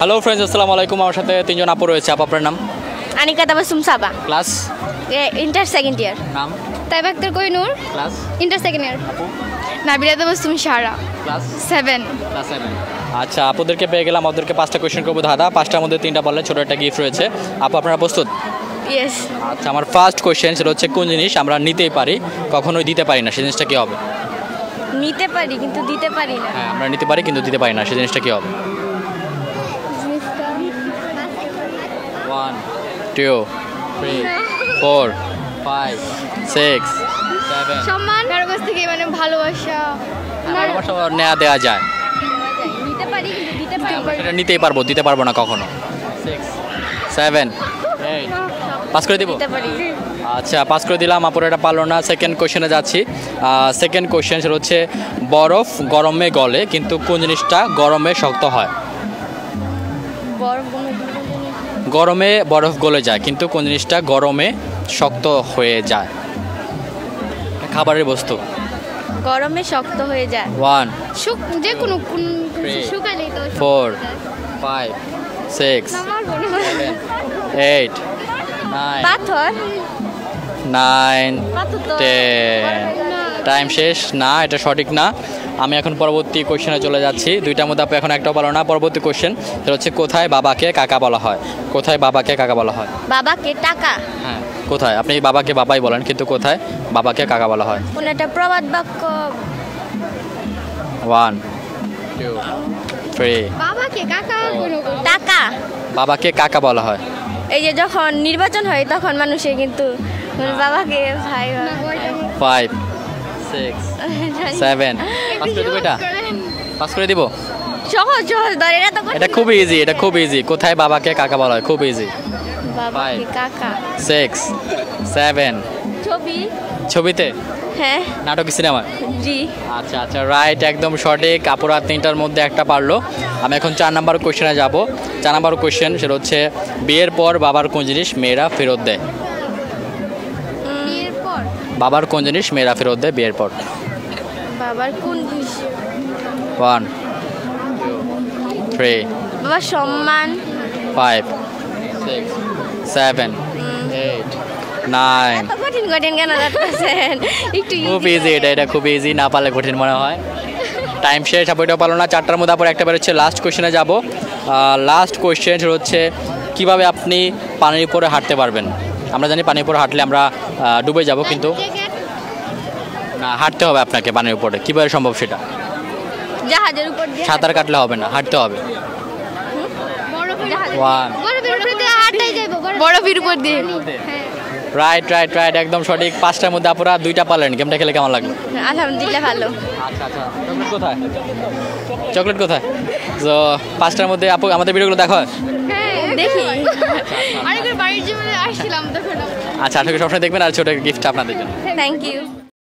Hello friends, আসসালামু আলাইকুম। আমার সাথে তিনজন আপু রয়েছে। আপু, আপনার নাম? Anika Tabassum Saba, class? Inter second year. নাম? Taiba Akter Kohinoor, class? Inter second year. আপু? নাবিলা তাবাসসুম সারা, ক্লাস? 7। ক্লাস 7। আচ্ছা, আপুদেরকে পেয়ে গেলাম। ওদেরকে 5টা কোয়েশ্চেন করবো দাদা। 5টার মধ্যে 3টা বললে ছোটো একটা গিফট রয়েছে। আপু, আপনারা প্রস্তুত? ইয়েস। আচ্ছা, আমার ফার্স্ট কোয়েশ্চেন সেটা হচ্ছে, কোন জিনিস আমরা নিতেই পারি কখনোই দিতে পারি না, সেই জিনিসটা কী হবে? নিতে পারি কিন্তু দিতে পারি না। হ্যাঁ, আমরা নিতে পারি কিন্তু দিতে পারি না, সেই জিনিসটা কী হবে? 1 2 3 4 5 6 7। সম্মান, কারো কাছ থেকে মানে ভালোবাসা ভালোবাসা নেওয়া দেওয়া যায়। নিতে পারি কিন্তু দিতে পারি আমরা সেটা নিতেই পারবো, দিতে পারবো না কখনো। 6 7 8। পাস করে দিব? দিতে পারি। আচ্ছা, পাস করে দিলাম। আপুর এটা পারলো না। সেকেন্ড কোশ্চেনে যাচ্ছি। সেকেন্ড কোশ্চেন সেটা হচ্ছে, বরফ গরমে গলে কিন্তু কোন জিনিসটা গরমে শক্ত হয়? গরমে বরফ গলে যায় কিন্তু কোন জিনিসটা গরমে শক্ত হয়ে যায়? খাবারের বস্তু। গরমে শক্ত হয়ে যায়। 1 যে কোনো 3 শুকালেই তো 4 5 6 আমার মনে হয় 7 8 9 পাথর। 9 পাথর তো 10। টাইম শেষ। না, এটা সঠিক না। আমি এখন পরবর্তী কোশ্চেনে চলে যাচ্ছি। দুইটার মধ্যে আপনি এখন একটা বলো না। পরবর্তী কোশ্চেন সেটা হচ্ছে, কোথায় বাবাকে কাকা বলা হয়? কোথায় বাবাকে কাকা বলা হয়? বাবাকে টাকা। হ্যাঁ, কোথায়? আপনি বাবাকে বাবাই বলেন, কিন্তু কোথায় বাবাকে কাকা বলা হয়? কোন একটা প্রবাদ বাক্য। 1 2 3। বাবাকে কাকা টাকা। বাবাকে কাকা বলা হয়। এই যে যখন নির্বাচন হয় তখন মানুষের কিন্তু বাবাকে ভাই 5 6 7। পাস করে দিব? এটা পাস করে দিব? সহজ সহজ ধরে এটা তো এটা খুব ইজি, এটা খুব ইজি। কোথায় বাবাকে কাকা বলা হয়? খুব ইজি। বাবাকে কাকা। 6 7। ছবি। ছবিতে? হ্যাঁ। নাটক, সিনেমা? জি। আচ্ছা আচ্ছা, রাইট, একদম সঠিক। আপুরা 3টার মধ্যে একটা পারলো। আমি এখন 4 নাম্বার কোশ্চেনে যাব। 4 নাম্বার কোশ্চেন সেটা হচ্ছে, বিয়ের পর বাবার কোন জিনিস মেয়েরা ফেরত দেয়? বিয়ের পর বাবার কোন জিনিস মেয়েরা ফেরত দেয় বিয়ের পর? বাবার কোন 1 2 3 বাবার সম্মান। 5 6 7 8 9। এত কঠিন কঠিন কেন লাগতেছেন? একটু খুব ইজি এটা, এটা খুব ইজি। না পারলে কঠিন মনে হয়। টাইম শেষ। আপু, এটাও পারলো না। 4টার মধ্যে আপনার একটা বেরোচ্ছে। লাস্ট কোশ্চেনে যাব। লাস্ট কোশ্চেন হচ্ছে, কিভাবে আপনি পানির উপরে হাঁটতে পারবেন? আমরা জানি পানির উপরে হাঁটলে আমরা ডুবে যাব, কিন্তু না, হাঁটতে হবে আপনাকে পানির উপরে। কীভাবে সম্ভব সেটা? জাহাজের উপর দিয়ে সাঁতার কাটলে হবে না, হাঁটতে হবে। 1 বরফের উপর দিয়ে। রাইট রাইট রাইট, একদম সঠিক। 5টার মধ্যে আপুরা 2টা পারলেন। গেমটা খেলে কেমন লাগলো? আলহামদুলিল্লাহ ভালো। আচ্ছা আচ্ছা, চকলেট কোথায়? চকলেট কোথায়? তো 5টার মধ্যে আপু আমাদের ভিডিওগুলো দেখো? দেখি। আরেকবার বাড়ির জীবনে আসছিলাম তখন। আচ্ছা, আপনাকে সবসময় দেখবেন। আর ছোটো গিফট আপনাদের জন্য। Thank you.